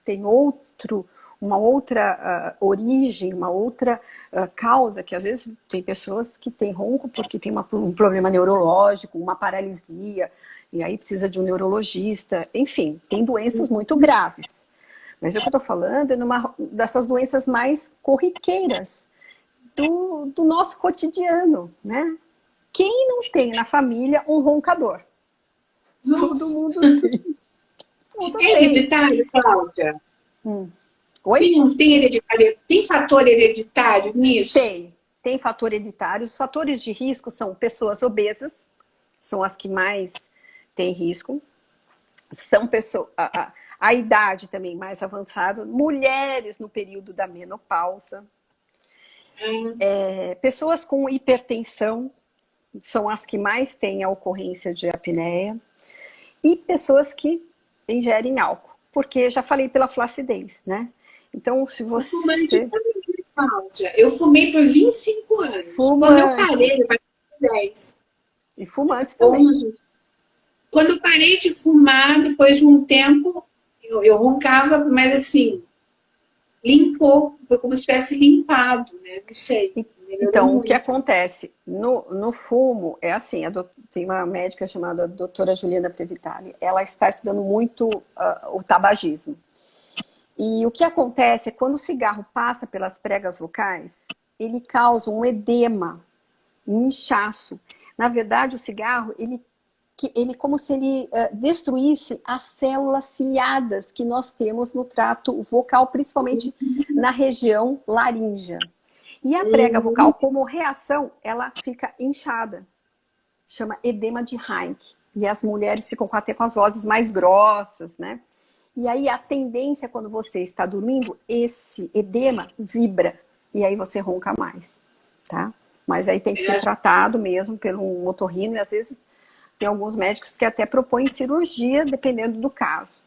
tem uma outra origem, uma outra causa, que às vezes tem pessoas que têm ronco porque tem um problema neurológico, uma paralisia, e aí precisa de um neurologista, enfim, tem doenças muito graves. Mas o que eu estou falando é dessas doenças mais corriqueiras do nosso cotidiano, né? Quem não tem na família um roncador? Nossa. Todo mundo tem. É hereditário, Cláudia? Oi? Tem hereditário? Tem fator hereditário nisso? Tem fator hereditário. Os fatores de risco são pessoas obesas, são as que mais têm risco. São pessoas... A idade também mais avançada. Mulheres no período da menopausa. Pessoas com hipertensão são as que mais têm a ocorrência de apneia. E pessoas que ingerem álcool. Porque já falei pela flacidez, né? Então, se você... Cláudia, eu fumei por 25 anos. Quando eu parei, eu parei por 10. E fumantes também. 11. Quando eu parei de fumar, depois de um tempo, eu roncava, mas assim, limpou. Foi como se tivesse limpado, né? Não sei. Então, o que acontece? No fumo, é assim, tem uma médica chamada doutora Juliana Previtali, ela está estudando muito o tabagismo. E o que acontece é quando o cigarro passa pelas pregas vocais, ele causa um edema, um inchaço. Na verdade, o cigarro, ele como se ele destruísse as células ciliadas que nós temos no trato vocal, principalmente na região laríngea. E a prega vocal, como reação, ela fica inchada. Chama edema de Heinck. E as mulheres ficam até com as vozes mais grossas, né? E aí a tendência, quando você está dormindo, esse edema vibra. E aí você ronca mais, tá? Mas aí tem que ser tratado mesmo pelo otorrino. E às vezes tem alguns médicos que até propõem cirurgia, dependendo do caso.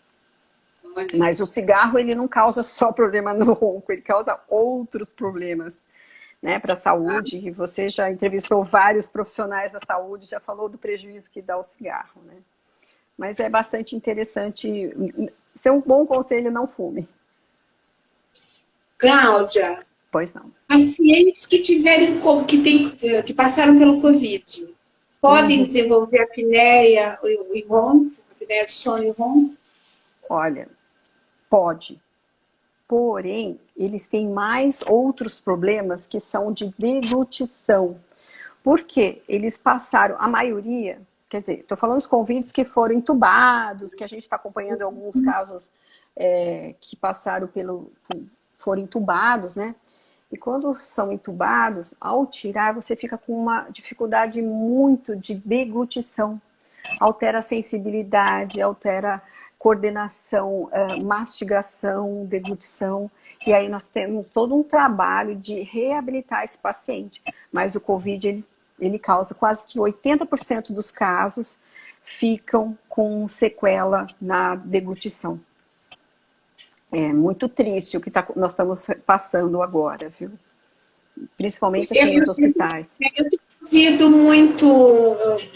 Mas o cigarro, ele não causa só problema no ronco, ele causa outros problemas, né, para a saúde. E você já entrevistou vários profissionais da saúde, já falou do prejuízo que dá o cigarro, né? Mas é bastante interessante. Ser um bom conselho, não fume. Cláudia, Pois não. pacientes que que passaram pelo Covid, podem desenvolver apneia e ronco, apneia de sono e ronco? Olha, pode. Porém, eles têm mais outros problemas que são de deglutição. Por quê? Eles passaram, a maioria, quer dizer, estou falando dos convites que foram entubados, que a gente está acompanhando alguns casos que passaram foram entubados, né? E quando são entubados, ao tirar, você fica com uma dificuldade muito de deglutição. Altera a sensibilidade, altera a coordenação, mastigação, deglutição. E aí nós temos todo um trabalho de reabilitar esse paciente. Mas o COVID, ele causa quase que 80% dos casos ficam com sequela na deglutição. É muito triste o que nós estamos passando agora, viu? Principalmente assim, nos hospitais. Eu tenho ouvido muito.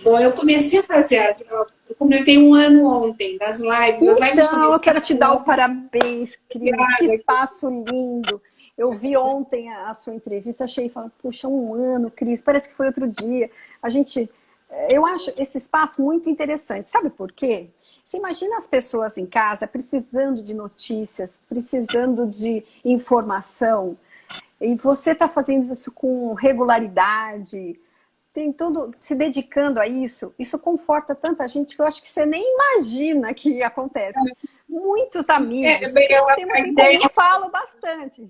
Bom, eu comecei a fazer, eu completei 1 ano ontem das lives. Então, as lives eu quero te dar o parabéns, Cris. Obrigada. Que espaço lindo. Eu vi ontem a sua entrevista, achei, falando, puxa, 1 ano, Cris, parece que foi outro dia. Eu acho esse espaço muito interessante. Sabe por quê? Você imagina as pessoas em casa precisando de notícias, precisando de informação, e você está fazendo isso com regularidade, se dedicando a isso. Isso conforta tanta gente que eu acho que você nem imagina que acontece. Muitos amigos que nós temos em comum falam bastante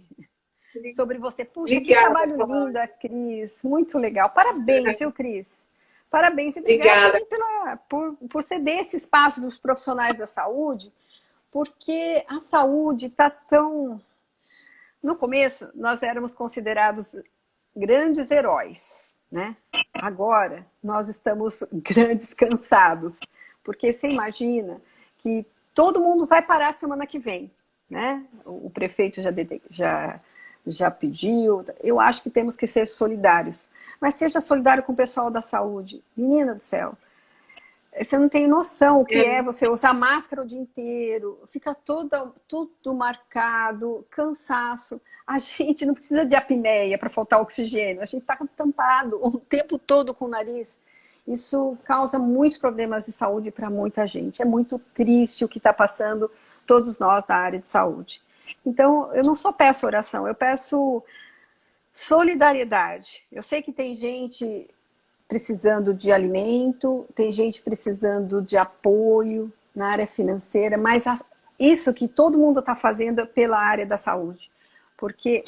sobre você. Puxa, que trabalho lindo, Cris. Muito legal. Parabéns, viu, Cris? Parabéns e obrigada por ceder esse espaço dos profissionais da saúde, porque a saúde está tão... No começo, nós éramos considerados grandes heróis, né? Agora, nós estamos grandes cansados, porque você imagina que todo mundo vai parar semana que vem, né? O prefeito já pediu. Eu acho que temos que ser solidários. Mas seja solidário com o pessoal da saúde. Menina do céu, você não tem noção o que é você usar máscara o dia inteiro, fica tudo marcado, cansaço. A gente não precisa de apneia para faltar oxigênio, a gente está tampado o tempo todo com o nariz. Isso causa muitos problemas de saúde para muita gente. É muito triste o que está passando todos nós da área de saúde. Então, eu não só peço oração, eu peço solidariedade. Eu sei que tem gente precisando de alimento, tem gente precisando de apoio na área financeira, mas isso que todo mundo está fazendo é pela área da saúde. Porque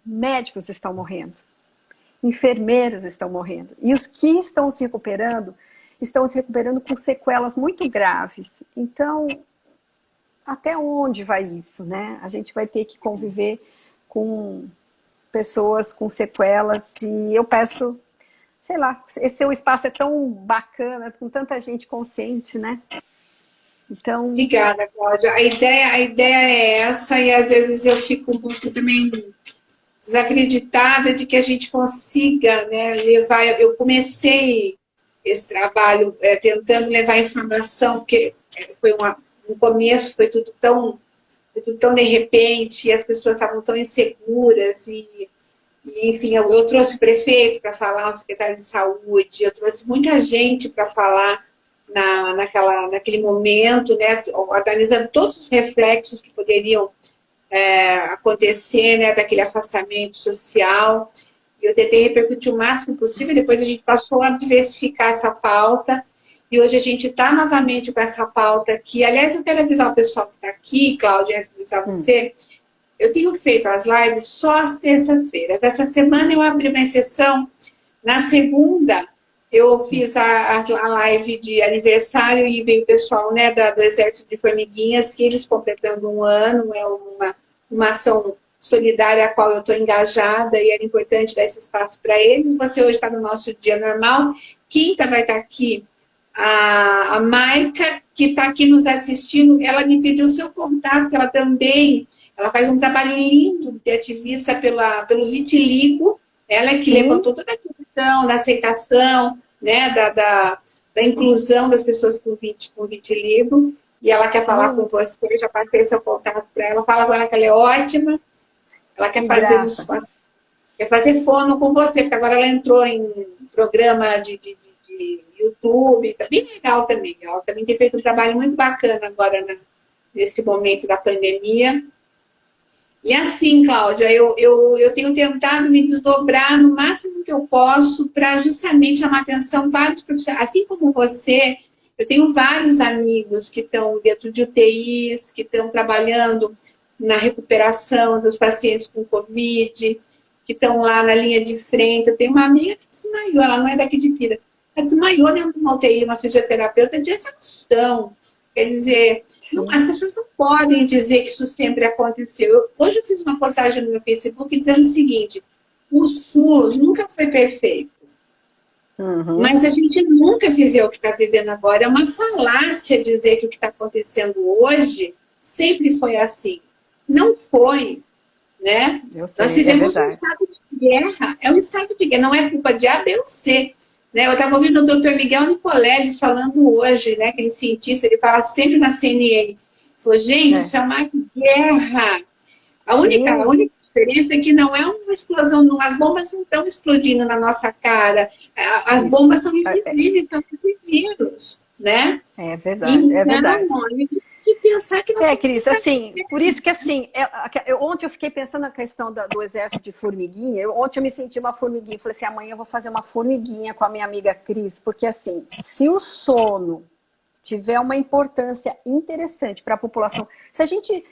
médicos estão morrendo, enfermeiros estão morrendo. E os que estão se recuperando com sequelas muito graves. Então, até onde vai isso, né? A gente vai ter que conviver com pessoas com sequelas, e eu peço, sei lá, esse seu espaço é tão bacana, com tanta gente consciente, né? Então... Obrigada, Cláudia. A ideia é essa, e às vezes eu fico um pouco também desacreditada de que a gente consiga, né, levar... Eu comecei esse trabalho tentando levar informação, porque foi no começo foi tudo tão de repente, e as pessoas estavam tão inseguras, e enfim, eu trouxe o prefeito para falar, o secretário de saúde, eu trouxe muita gente para falar naquele momento, né, analisando todos os reflexos que poderiam acontecer, né, daquele afastamento social, e eu tentei repercutir o máximo possível. Depois a gente passou a diversificar essa pauta, e hoje a gente está novamente com essa pauta aqui. Aliás, eu quero avisar o pessoal que está aqui, Cláudia, avisar você. Eu tenho feito as lives só às terças-feiras. Essa semana eu abri uma exceção. Na segunda, eu fiz a live de aniversário e veio o pessoal, né, do Exército de Formiguinhas, que eles completando 1 ano, é uma ação solidária a qual eu estou engajada, e era importante dar esse espaço para eles. Você hoje está no nosso dia normal. Quinta vai estar aqui a Maica, que está aqui nos assistindo. Ela me pediu o seu contato, que ela faz um trabalho lindo de ativista pelo vitiligo. Ela é que levantou toda a questão da aceitação, né, da inclusão das pessoas com vitiligo. E ela quer falar com você, já passei seu contato para ela. Fala com ela que ela é ótima. Ela quer fazer fono com você, porque agora ela entrou em programa de YouTube, tá bem legal também. Ela também tem feito um trabalho muito bacana agora nesse momento da pandemia. E assim, Cláudia, eu tenho tentado me desdobrar no máximo que eu posso para justamente chamar atenção para os profissionais. Assim como você, eu tenho vários amigos que estão dentro de UTIs, que estão trabalhando na recuperação dos pacientes com Covid, que estão lá na linha de frente. Eu tenho uma amiga que desmaiou, ela não é daqui de Pira, ela desmaiou dentro de uma UTI, uma fisioterapeuta de exaustão. Quer dizer, não, as pessoas não podem dizer que isso sempre aconteceu. Hoje eu fiz uma postagem no meu Facebook dizendo o seguinte: o SUS nunca foi perfeito. Mas a gente nunca viveu o que está vivendo agora. É uma falácia dizer que o que está acontecendo hoje sempre foi assim. Não foi, né? Nós vivemos um estado de guerra. É um estado de guerra, não é culpa de A, B ou C. Né? Eu estava ouvindo o Dr. Miguel Nicoleles falando hoje, né? Aquele cientista, ele fala sempre na CNN. Ele falou, gente, isso é uma guerra. A única diferença é que não é uma explosão, as bombas não estão explodindo na nossa cara. As bombas são invisíveis, são esse vírus, né? É verdade, então, é verdade. E pensar que nós Cris, assim, por isso que assim, ontem eu fiquei pensando na questão do exército de formiguinha. Ontem eu me senti uma formiguinha, falei assim, amanhã eu vou fazer uma formiguinha com a minha amiga Cris, porque assim, se o sono tiver uma importância interessante para a população, se a gente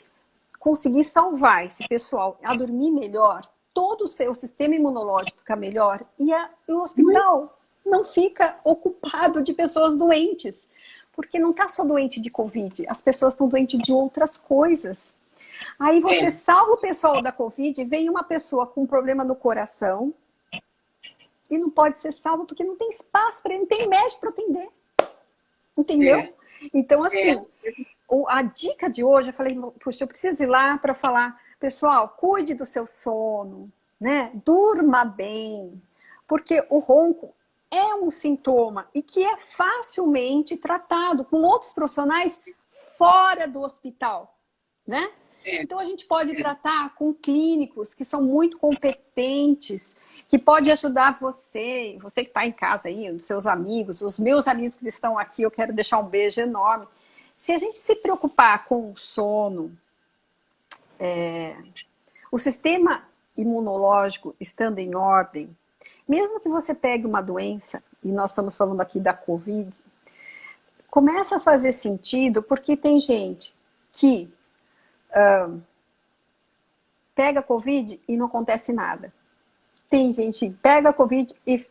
conseguir salvar esse pessoal a dormir melhor, todo o seu sistema imunológico fica melhor e o hospital não fica ocupado de pessoas doentes. Porque não está só doente de Covid, as pessoas estão doentes de outras coisas. Aí você salva o pessoal da Covid, vem uma pessoa com um problema no coração e não pode ser salvo porque não tem espaço para ele, não tem médico para atender. Entendeu? Então, assim, a dica de hoje, eu falei, puxa, eu preciso ir lá para falar, pessoal, cuide do seu sono, né? Durma bem, porque o ronco é um sintoma e que é facilmente tratado com outros profissionais fora do hospital, né? Então a gente pode tratar com clínicos que são muito competentes, que pode ajudar você que está em casa aí, os seus amigos, os meus amigos que estão aqui, eu quero deixar um beijo enorme. Se a gente se preocupar com o sono, o sistema imunológico estando em ordem, mesmo que você pegue uma doença, e nós estamos falando aqui da Covid, começa a fazer sentido porque tem gente que pega Covid e não acontece nada. Tem gente que pega Covid e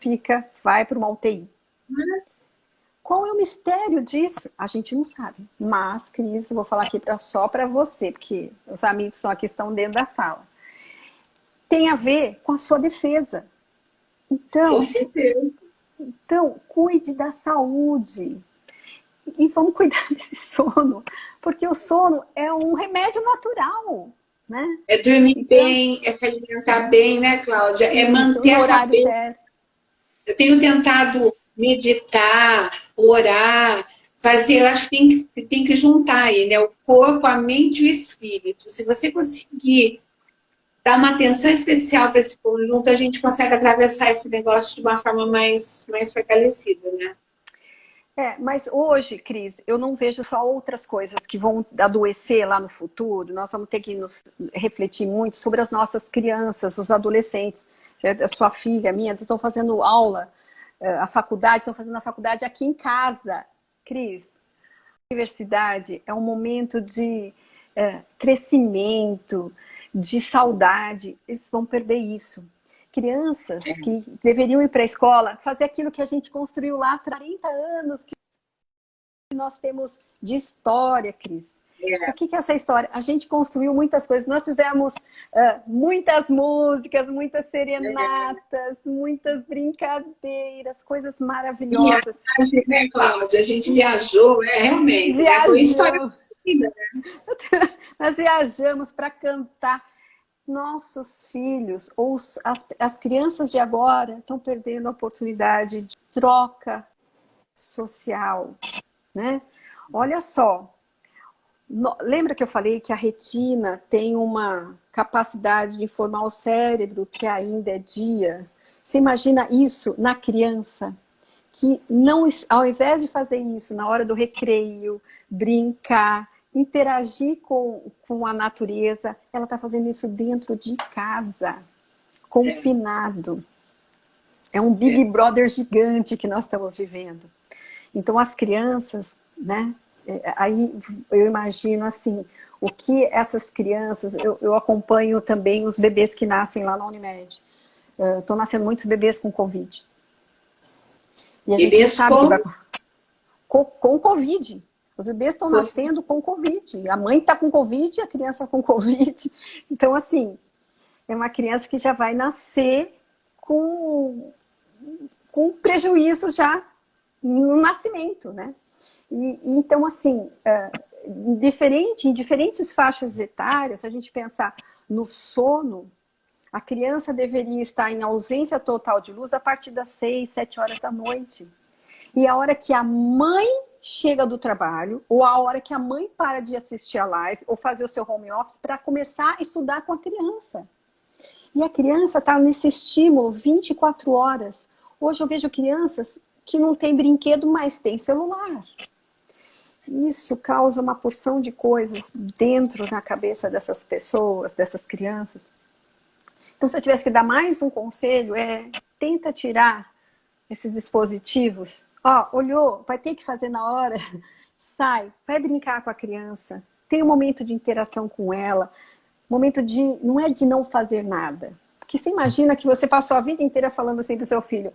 vai para uma UTI. Qual é o mistério disso? A gente não sabe. Mas, Cris, eu vou falar aqui só para você, porque os amigos que estão aqui estão dentro da sala. Tem a ver com a sua defesa. Então, cuide da saúde. E vamos cuidar desse sono. Porque o sono é um remédio natural, né? É dormir bem, é se alimentar bem, né, Cláudia? É manter a cabeça. Eu tenho tentado meditar, orar, fazer, eu acho que tem que juntar aí, né? O corpo, a mente e o espírito. Se você conseguir dar uma atenção especial para esse conjunto, a gente consegue atravessar esse negócio de uma forma mais fortalecida, né? Mas hoje, Cris, eu não vejo só outras coisas que vão adoecer lá no futuro. Nós vamos ter que nos refletir muito sobre as nossas crianças, os adolescentes. A sua filha, a minha, estão fazendo aula, estão fazendo a faculdade aqui em casa. Cris, a universidade é um momento de crescimento, de saudade. Eles vão perder isso. Crianças que deveriam ir para a escola, fazer aquilo que a gente construiu lá há 40 anos, que nós temos de história, Cris. O que é essa história? A gente construiu muitas coisas. Nós fizemos muitas músicas, muitas serenatas, muitas brincadeiras, coisas maravilhosas. Viagem, né, Cláudia? A gente viajou, realmente. Foi história. Nós viajamos para cantar. Nossos filhos, ou as crianças de agora, estão perdendo a oportunidade de troca social, né? Olha só, lembra que eu falei que a retina tem uma capacidade de informar o cérebro que ainda é dia? Você imagina isso na criança, que não, ao invés de fazer isso na hora do recreio, brincar, interagir com a natureza, ela está fazendo isso dentro de casa, confinado. É um Big Brother gigante que nós estamos vivendo. Então, as crianças, né, Aí eu imagino assim, o que essas crianças, eu acompanho também os bebês que nascem lá na Unimed. Estão nascendo muitos bebês com Covid. E a gente sabe que vai... com Covid. Os bebês estão nascendo com Covid. A mãe está com Covid e a criança com Covid. Então, assim, é uma criança que já vai nascer com prejuízo já no nascimento, né? Então, assim, em diferentes faixas etárias, se a gente pensar no sono, a criança deveria estar em ausência total de luz a partir das 6, 7 horas da noite. E a hora que a mãe chega do trabalho, ou a hora que a mãe para de assistir a live, ou fazer o seu home office, para começar a estudar com a criança. E a criança está nesse estímulo 24 horas. Hoje eu vejo crianças que não têm brinquedo, mas têm celular. Isso causa uma porção de coisas dentro na cabeça dessas pessoas, dessas crianças. Então, se eu tivesse que dar mais um conselho, tenta tirar esses dispositivos. Olhou, vai ter que fazer na hora, sai, vai brincar com a criança, tem um momento de interação com ela, momento não é de não fazer nada. Porque você imagina que você passou a vida inteira falando assim pro seu filho,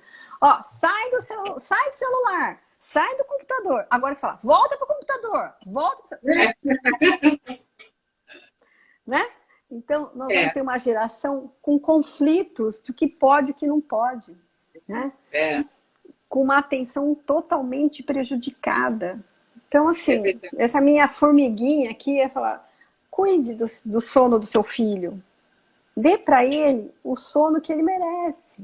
sai do celular, sai do computador. Agora você fala, volta pro computador, volta pro... né? Então, nós vamos ter uma geração com conflitos do que pode e o que não pode, né? Com uma atenção totalmente prejudicada. Então, assim, essa minha formiguinha aqui é falar, cuide do sono do seu filho. Dê para ele o sono que ele merece.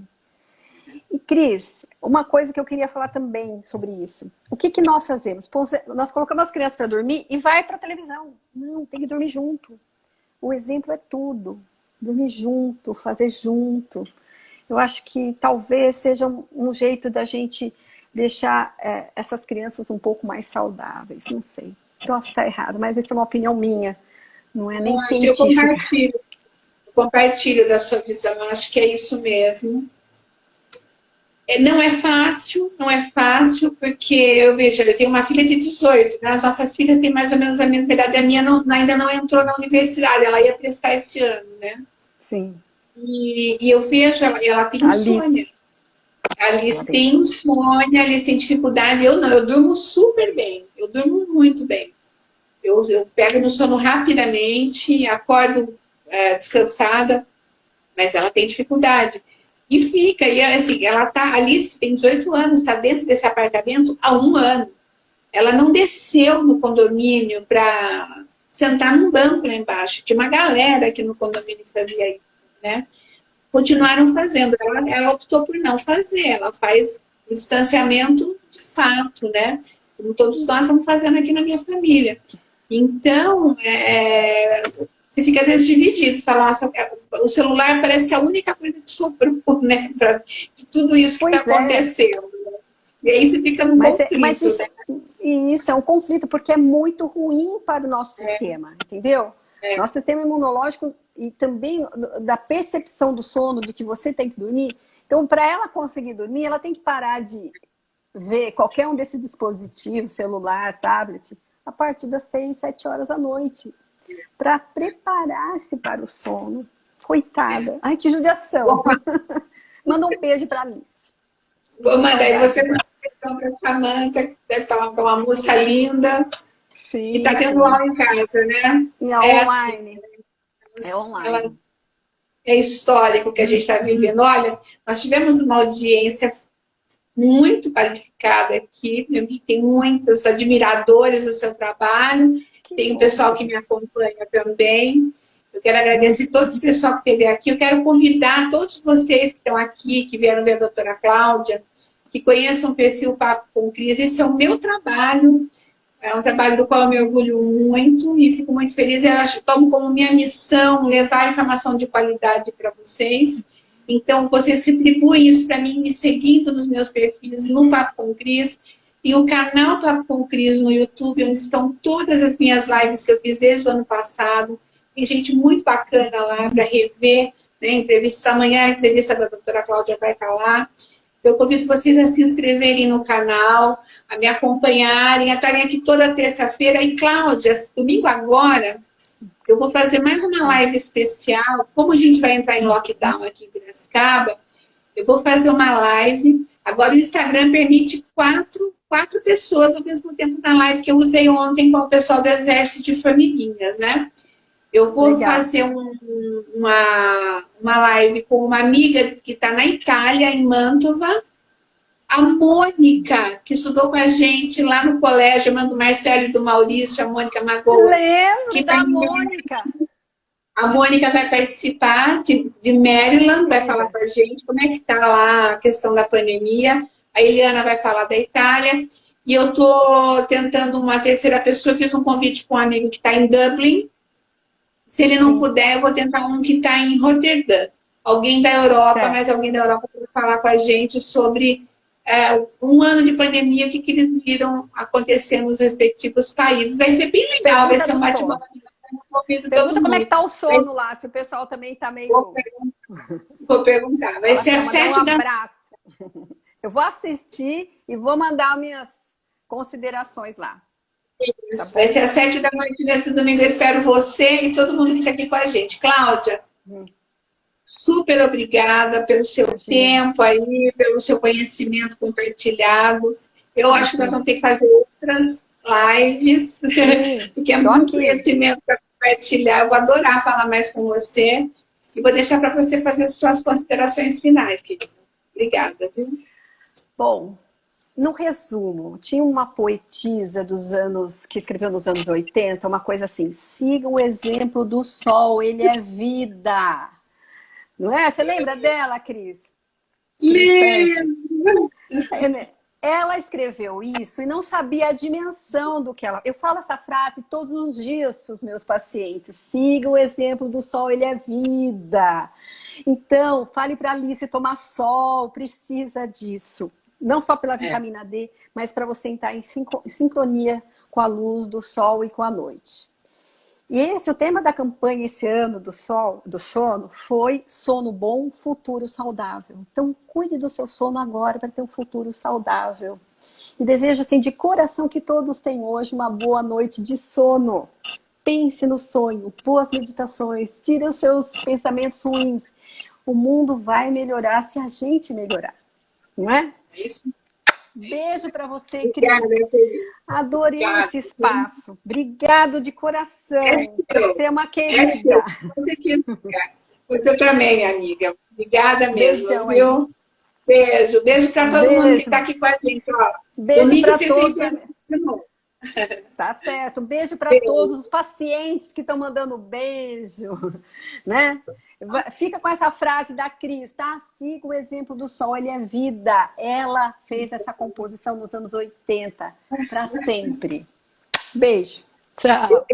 E, Cris, uma coisa que eu queria falar também sobre isso. O que nós fazemos? Nós colocamos as crianças para dormir e vai para a televisão. Não, tem que dormir junto. O exemplo é tudo. Dormir junto, fazer junto. Eu acho que talvez seja um jeito da gente deixar essas crianças um pouco mais saudáveis. Não sei. Posso estar errado, mas essa é uma opinião minha. Não é nem científica. Eu compartilho da sua visão. Eu acho que é isso mesmo. Não é fácil, porque eu tenho uma filha de 18, né? As nossas filhas têm mais ou menos a mesma idade. A minha ainda não entrou na universidade, ela ia prestar esse ano, né? Sim. E eu vejo, ela tem insônia. A Alice tem insônia, a Alice tem dificuldade. Eu não, eu durmo super bem, eu durmo muito bem. Eu pego no sono rapidamente, acordo descansada, mas ela tem dificuldade. E fica, e assim, a Alice tem 18 anos, está dentro desse apartamento há 1 ano. Ela não desceu no condomínio para sentar num banco lá embaixo. Tinha uma galera que no condomínio fazia isso, né? Continuaram fazendo. Ela optou por não fazer. Ela faz o distanciamento de fato, né? Como todos nós estamos fazendo aqui na minha família. Então, você fica às vezes dividido. Você fala, nossa, o celular parece que é a única coisa que sobrou, né? De tudo isso que está acontecendo. E aí você fica num conflito. Mas isso é um conflito, porque é muito ruim para o nosso sistema, entendeu? Nosso sistema imunológico e também da percepção do sono, de que você tem que dormir. Então, para ela conseguir dormir, ela tem que parar de ver qualquer um desses dispositivos, celular, tablet, a partir das 6, 7 horas da noite, para preparar-se para o sono. Coitada. Ai, que judiação. Manda um beijo para a Alice. Vou mandar. E você manda um para a Samanta, que deve estar uma moça linda. Sim. E está tendo aula em casa, né? Online. É online. É histórico que a gente está vivendo. Olha, nós tivemos uma audiência muito qualificada aqui. Eu vi que tem muitas admiradoras do seu trabalho. Tem o pessoal que me acompanha também. Eu quero agradecer todo esse pessoal que esteve aqui. Eu quero convidar todos vocês que estão aqui, que vieram ver a doutora Cláudia, que conheçam o perfil Papo com Cris. Esse é o meu trabalho. É um trabalho do qual eu me orgulho muito e fico muito feliz. Eu tomo como minha missão levar informação de qualidade para vocês. Então, vocês retribuem isso para mim, me seguindo nos meus perfis no Papo com Cris. Tem o canal Papo com Cris no YouTube, onde estão todas as minhas lives que eu fiz desde o ano passado. Tem gente muito bacana lá para rever, né? Entrevistas amanhã, a entrevista da doutora Cláudia vai estar lá. Eu convido vocês a se inscreverem no canal, a me acompanharem, a estarem aqui toda terça-feira. E, Cláudia, domingo agora, eu vou fazer mais uma live especial. Como a gente vai entrar em lockdown aqui em Piracicaba, eu vou fazer uma live. Agora o Instagram permite quatro pessoas ao mesmo tempo na live que eu usei ontem com o pessoal do Exército de Formiguinhas, né? Eu vou fazer uma live com uma amiga que está na Itália, em Mantova. A Mônica, que estudou com a gente lá no colégio, mando do Marcelo e do Maurício, a Mônica Magoa. Lembro da Mônica. A Mônica vai participar de Maryland, vai falar com a gente como é que está lá a questão da pandemia. A Eliana vai falar da Itália. E eu estou tentando uma terceira pessoa, fiz um convite para um amigo que está em Dublin. Se ele não puder, eu vou tentar um que está em Roterdã. Alguém da Europa, mas alguém da Europa vai falar com a gente sobre um ano de pandemia, o que eles viram acontecer nos respectivos países. Vai ser bem legal, vai ser um bate-bola. Pergunta como é que tá o sono lá, se o pessoal também tá meio... Vou perguntar. Vai ser às 7 da noite. Eu vou assistir e vou mandar minhas considerações lá. Isso. Tá, vai ser às 7 da noite nesse domingo. Eu espero você e todo mundo que está aqui com a gente. Cláudia, super obrigada pelo seu tempo aí, pelo seu conhecimento compartilhado. Eu acho que nós vamos ter que fazer outras lives, porque é muito conhecimento para compartilhar. Eu vou adorar falar mais com você. E vou deixar para você fazer suas considerações finais, querida. Obrigada. Viu? Bom, no resumo, tinha uma poetisa que escreveu nos anos 80, uma coisa assim: siga o exemplo do sol, ele é vida. Não é? Você lembra dela, Cris? Lembro! Ela escreveu isso e não sabia a dimensão do que ela... Eu falo essa frase todos os dias para os meus pacientes. Siga o exemplo do sol, ele é vida. Então, fale para a Alice tomar sol, precisa disso. Não só pela vitamina D, mas para você entrar em sincronia com a luz do sol e com a noite. E o tema da campanha esse ano do sono foi sono bom, futuro saudável. Então, cuide do seu sono agora para ter um futuro saudável. E desejo, assim, de coração que todos tenham hoje uma boa noite de sono. Pense no sonho, boas meditações, tire os seus pensamentos ruins. O mundo vai melhorar se a gente melhorar, não é? É isso. Beijo para você, Cris. Adorei esse espaço. Obrigado de coração. Você é uma querida. Você também, minha amiga. Obrigada mesmo. Beijão, viu? Beijo. Beijo para todo mundo que está aqui com a gente. Ó. Beijo para todos. Tá certo. Um beijo para todos os pacientes que estão mandando beijo, né? Fica com essa frase da Cris, tá? Siga o exemplo do sol, ele é vida. Ela fez essa composição nos anos 80, para sempre. Beijo. Tchau.